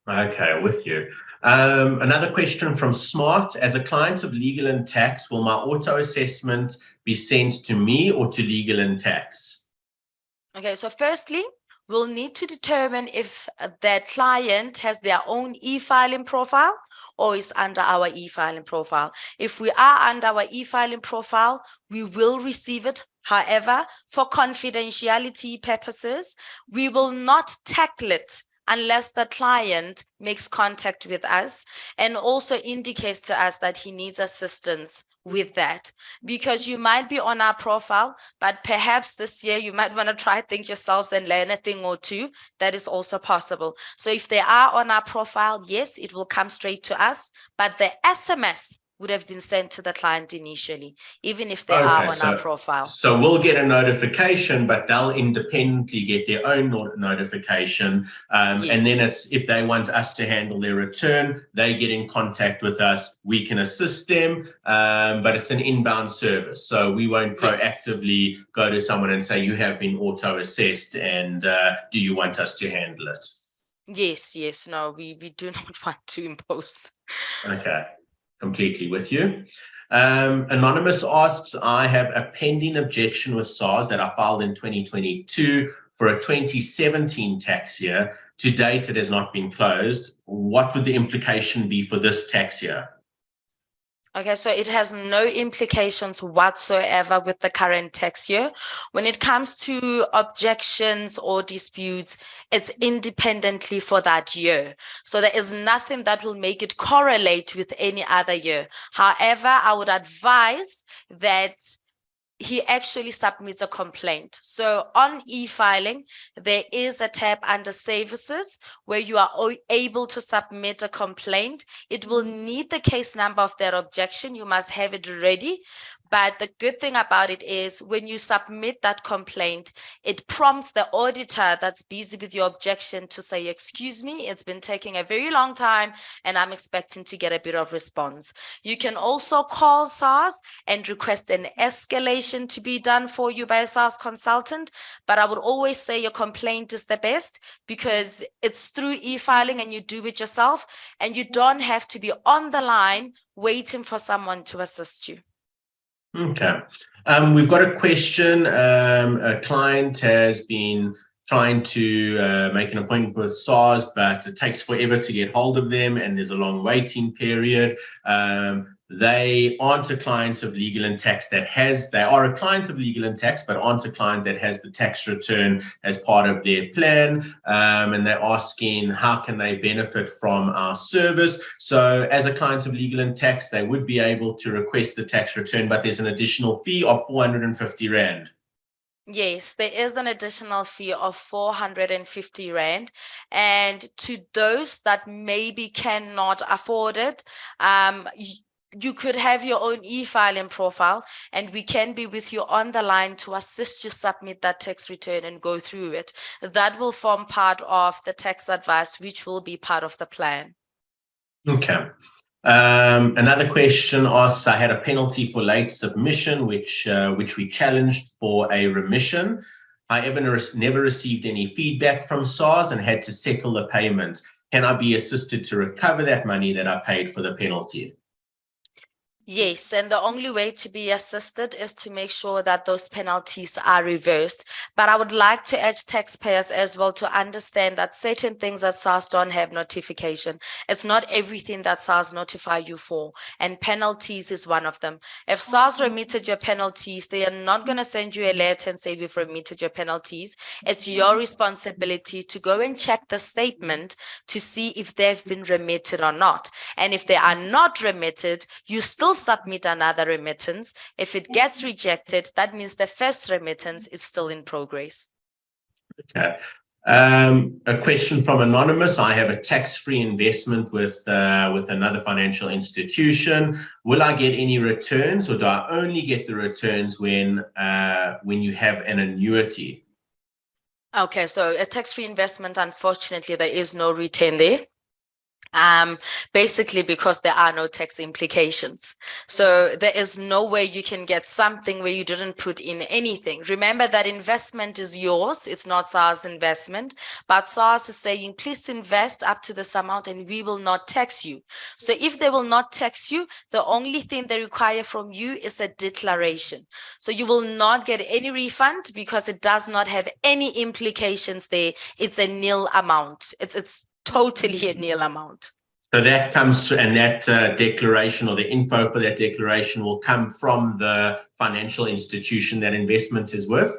Okay, with you. Another question from Smart. As a client of Legal&Tax, will my auto assessment be sent to me or to Legal&Tax? Okay, so firstly, we'll need to determine if that client has their own e-filing profile or is under our e-filing profile. If we are under our e-filing profile, we will receive it. However, for confidentiality purposes, we will not tackle it unless the client makes contact with us and also indicates to us that he needs assistance with that, because you might be on our profile, but perhaps this year you might want to try think yourselves and learn a thing or two. That is also possible. So if they are on our profile, yes, it will come straight to us, but the SMS would have been sent to the client initially, even if they are on our profile. So we'll get a notification, but they'll independently get their own notification. Yes. And then it's, if they want us to handle their return, they get in contact with us. We can assist them, but it's an inbound service. So we won't proactively go to someone and say, you have been auto-assessed and do you want us to handle it? Yes, no, we do not want to impose. Okay. Completely with you. Anonymous asks, I have a pending objection with SARS that I filed in 2022 for a 2017 tax year. To date, it has not been closed. What would the implication be for this tax year? Okay, so it has no implications whatsoever with the current tax year. When it comes to objections or disputes, it's independently for that year. So there is nothing that will make it correlate with any other year. However, I would advise that he actually submits a complaint. So on e-filing, there is a tab under services where you are able to submit a complaint. It will need the case number of their objection. You must have it ready. But the good thing about it is when you submit that complaint, it prompts the auditor that's busy with your objection to say, excuse me, it's been taking a very long time and I'm expecting to get a bit of response. You can also call SARS and request an escalation to be done for you by a SARS consultant. But I would always say your complaint is the best because it's through e-filing and you do it yourself and you don't have to be on the line waiting for someone to assist you. Okay. We've got a question. A client has been trying to make an appointment with SARS, but it takes forever to get hold of them and there's a long waiting period. they aren't a client of Legal&Tax they are a client of Legal&Tax, but aren't a client that has the tax return as part of their plan. And they're asking how can they benefit from our service. So as a client of Legal&Tax, they would be able to request the tax return, but there's an additional fee of 450 Rand. Yes, there is an additional fee of 450 Rand. And to those that maybe cannot afford it, you could have your own e-filing profile, and we can be with you on the line to assist you submit that tax return and go through it. That will form part of the tax advice, which will be part of the plan. Okay. Another question asks, I had a penalty for late submission, which we challenged for a remission. However, never received any feedback from SARS and had to settle the payment. Can I be assisted to recover that money that I paid for the penalty? Yes, and the only way to be assisted is to make sure that those penalties are reversed. But I would like to urge taxpayers as well to understand that certain things that SARS don't have notification. It's not everything that SARS notify you for, and penalties is one of them. If SARS remitted your penalties, they are not going to send you a letter and say we've remitted your penalties. It's your responsibility to go and check the statement to see if they've been remitted or not. And if they are not remitted, you still submit another remittance. If it gets rejected, that means the first remittance is still in progress. Okay. A question from Anonymous. I have a tax-free investment with another financial institution. Will I get any returns, or do I only get the returns when you have an annuity? Okay, so a tax-free investment, unfortunately, there is no return there. Basically because there are no tax implications. So there is no way you can get something where you didn't put in anything. Remember that investment is yours. It's not SARS investment, but SARS is saying, please invest up to this amount and we will not tax you. So if they will not tax you, the only thing they require from you is a declaration. So you will not get any refund because it does not have any implications there. It's a nil amount. It's totally a nil amount. So that comes, and that declaration or the info for that declaration will come from the financial institution that investment is with?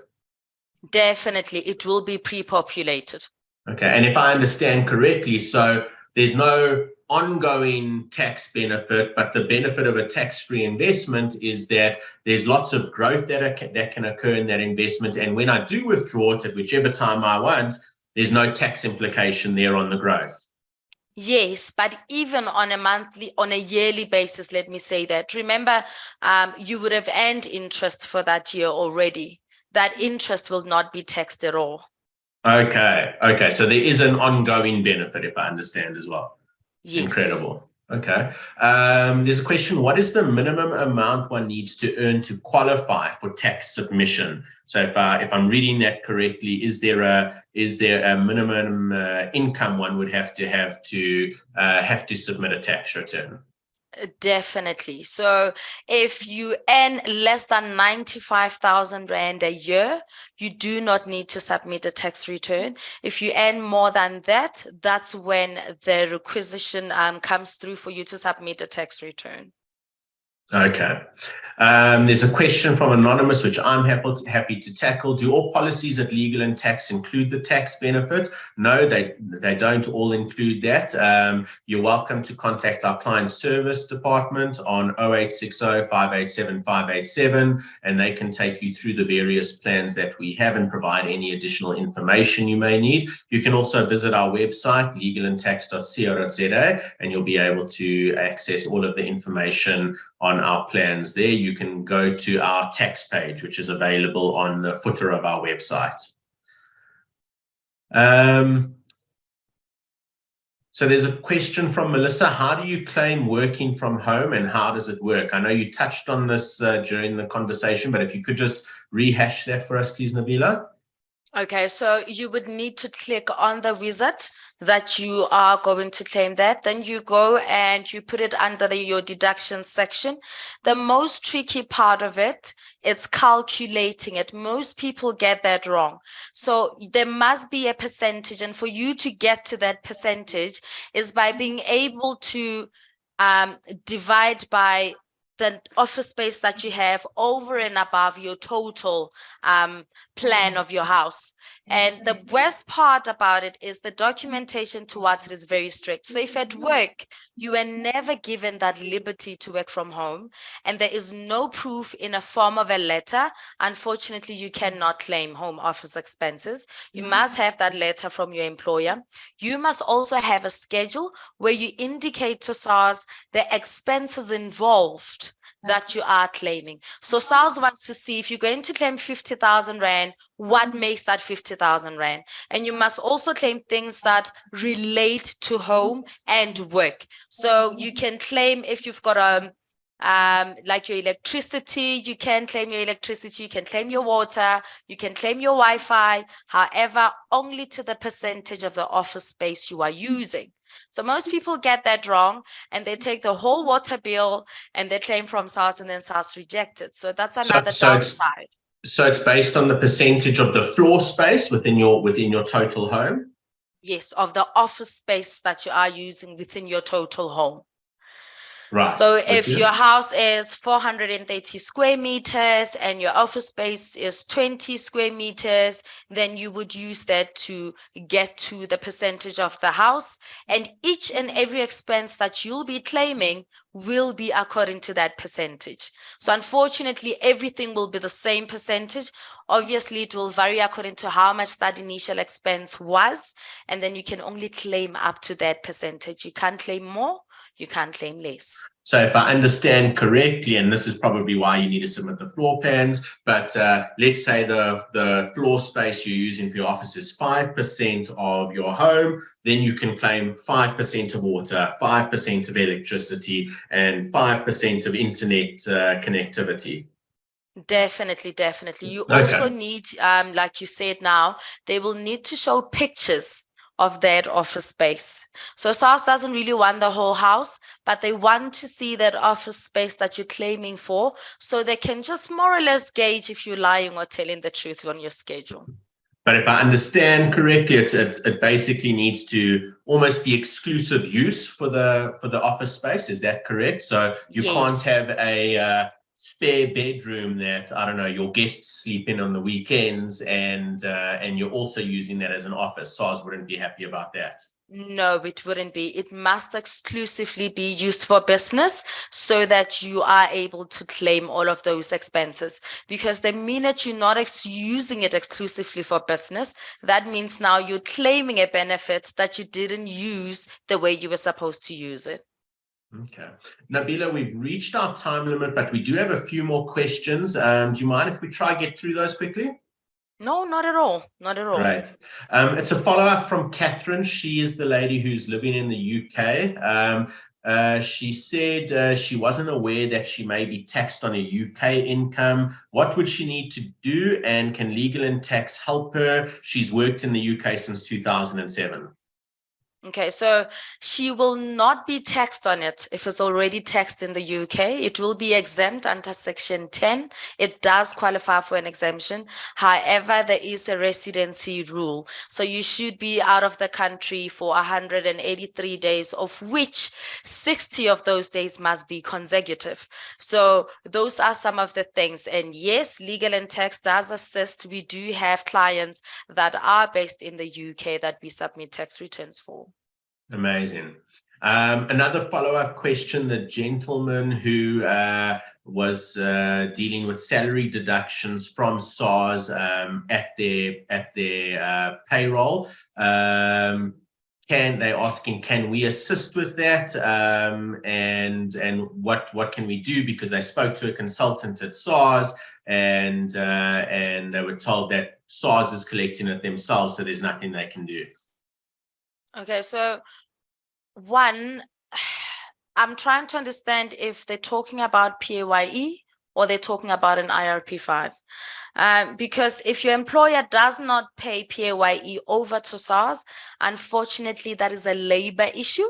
Definitely, it will be pre-populated. Okay, and if I understand correctly, so there's no ongoing tax benefit, but the benefit of a tax-free investment is that there's lots of growth that can occur in that investment, and when I do withdraw it at whichever time I want, there's no tax implication there on the growth. Yes, but even on a yearly basis, let me say that. Remember, you would have earned interest for that year already. That interest will not be taxed at all. Okay. So there is an ongoing benefit, if I understand as well. Yes. Incredible. Okay. There's a question, what is the minimum amount one needs to earn to qualify for tax submission? So if I'm reading that correctly, is there a minimum income one would have to submit a tax return? Definitely. So if you earn less than 95,000 Rand a year, you do not need to submit a tax return. If you earn more than that, that's when the requisition comes through for you to submit a tax return. Okay. There's a question from Anonymous, which I'm happy to tackle. Do all policies at Legal&Tax include the tax benefit? No, they don't all include that. You're welcome to contact our client service department on 0860 587 587, and they can take you through the various plans that we have and provide any additional information you may need. You can also visit our website, legalandtax.co.za, and you'll be able to access all of the information on our plans there. You can go to our tax page, which is available on the footer of our website. So there's a question from Melissa. How do you claim working from home and how does it work? I know you touched on this during the conversation, but if you could just rehash that for us, please, Nabeela. Okay, so you would need to click on the wizard that you are going to claim that. Then you go and you put it under your deduction section. The most tricky part of it is calculating it. Most people get that wrong. So there must be a percentage, and for you to get to that percentage is by being able to divide by the office space that you have over and above your total plan of your house. And the worst part about it is the documentation towards it is very strict. So if at work, you are never given that liberty to work from home, and there is no proof in a form of a letter, unfortunately, you cannot claim home office expenses. You must have that letter from your employer. You must also have a schedule where you indicate to SARS the expenses involved that you are claiming. So SARS wants to see if you're going to claim 50,000 Rand, what makes that 50,000 Rand? And you must also claim things that relate to home and work. So you can claim if you've got like your electricity, you can claim your electricity, you can claim your water, you can claim your Wi-Fi, however, only to the percentage of the office space you are using. So most people get that wrong, and they take the whole water bill and they claim from SARS, and then SARS reject it. So that's another downside. So it's based on the percentage of the floor space within your total home? Yes, of the office space that you are using within your total home. Right. So if your house is 430 square meters and your office space is 20 square meters, then you would use that to get to the percentage of the house. And each and every expense that you'll be claiming will be according to that percentage. So unfortunately, everything will be the same percentage. Obviously, it will vary according to how much that initial expense was. And then you can only claim up to that percentage. You can't claim more. You can't claim less. So if I understand correctly, and this is probably why you need to submit the floor plans, but let's say the floor space you're using for your office is 5% of your home, then you can claim 5% of water, 5% of electricity, and 5% of internet connectivity. Definitely. You also need, like you said now, they will need to show pictures of that office space. So SARS doesn't really want the whole house, but they want to see that office space that you're claiming for, so they can just more or less gauge if you're lying or telling the truth on your schedule. But if I understand correctly, it basically needs to almost be exclusive use for the office space. Is that correct? So you can't have a spare bedroom that, I don't know, your guests sleep in on the weekends, and you're also using that as an office. SARS wouldn't be happy about that. No, it wouldn't be. It must exclusively be used for business, so that you are able to claim all of those expenses. Because the minute you're not using it exclusively for business, that means now you're claiming a benefit that you didn't use the way you were supposed to use it. Okay. Nabeela, we've reached our time limit, but we do have a few more questions. Do you mind if we try get through those quickly? No, not at all. Not at all. Right. It's a follow-up from Catherine. She is the lady who's living in the UK. She said she wasn't aware that she may be taxed on a UK income. What would she need to do, and can Legal&Tax help her? She's worked in the UK since 2007. Okay, so she will not be taxed on it if it's already taxed in the UK. It will be exempt under Section 10. It does qualify for an exemption. However, there is a residency rule. So you should be out of the country for 183 days, of which 60 of those days must be consecutive. So those are some of the things. And yes, Legal&Tax does assist. We do have clients that are based in the UK that we submit tax returns for. Amazing. Another follow-up question, the gentleman who was dealing with salary deductions from SARS at their payroll. They're asking, can we assist with that? And what can we do? Because they spoke to a consultant at SARS, and they were told that SARS is collecting it themselves, so there's nothing they can do. Okay, so one, I'm trying to understand if they're talking about PAYE or they're talking about an IRP5. Because if your employer does not pay PAYE over to SARS, unfortunately, that is a labor issue.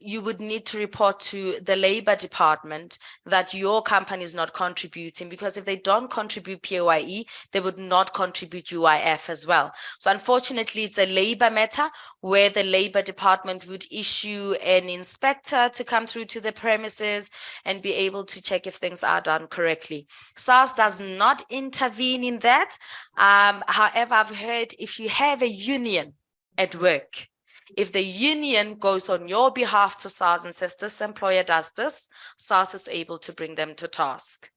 you would need to report to the Labor Department that your company is not contributing, because if they don't contribute PAYE, they would not contribute UIF as well. So unfortunately, it's a labor matter where the Labor Department would issue an inspector to come through to the premises and be able to check if things are done correctly. SARS does not intervene in that. However, I've heard if you have a union at work, if the union goes on your behalf to SARS and says this employer does this, SARS is able to bring them to task.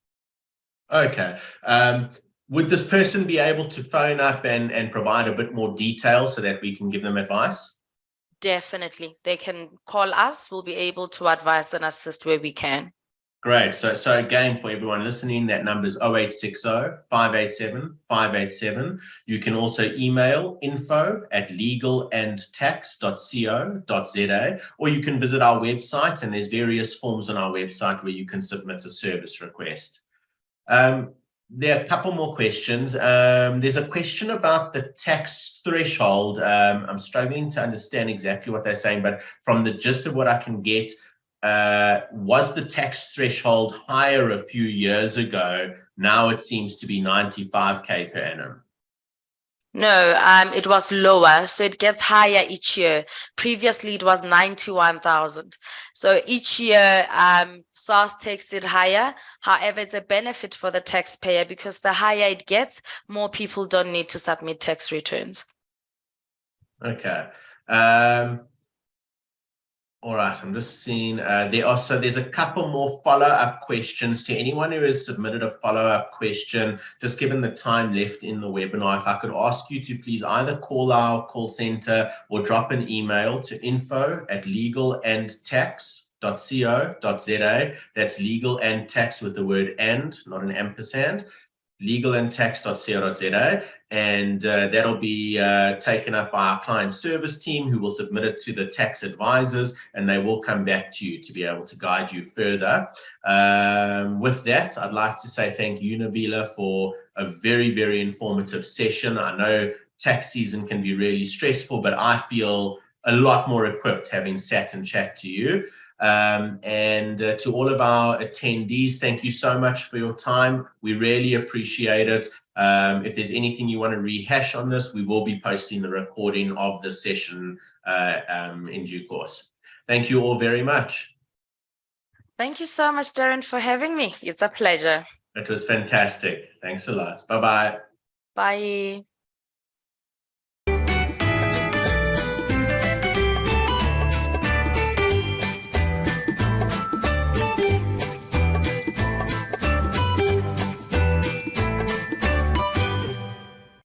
Okay. Would this person be able to phone up and provide a bit more detail so that we can give them advice? Definitely. They can call us. We'll be able to advise and assist where we can. Great. So again, for everyone listening, that number is 0860 587 587. You can also email info@legalandtax.co.za, or you can visit our website, and there's various forms on our website where you can submit a service request. There are a couple more questions. There's a question about the tax threshold. I'm struggling to understand exactly what they're saying, but from the gist of what I can get, was the tax threshold higher a few years ago? Now it seems to be 95K per annum. No, it was lower, so it gets higher each year. Previously, it was 91,000. So each year, SARS takes it higher. However, it's a benefit for the taxpayer because the higher it gets, more people don't need to submit tax returns. Okay. All right, I'm just seeing there's a couple more follow-up questions. To anyone who has submitted a follow-up question, just given the time left in the webinar, if I could ask you to please either call our call center or drop an email to info@legalandtax.co.za. That's legal and tax with the word and, not an ampersand. legalandtax.co.za, and that'll be taken up by our client service team, who will submit it to the tax advisors, and they will come back to you to be able to guide you further. With that, I'd like to say thank you, Nabeela, for a very, very informative session. I know tax season can be really stressful, but I feel a lot more equipped having sat and chat to you. And to all of our attendees, thank you so much for your time. We really appreciate it. If there's anything you want to rehash on this, we will be posting the recording of the session in due course. Thank you all very much. Thank you so much, Darren, for having me. It's a pleasure. It was fantastic. Thanks a lot. Bye-bye. Bye.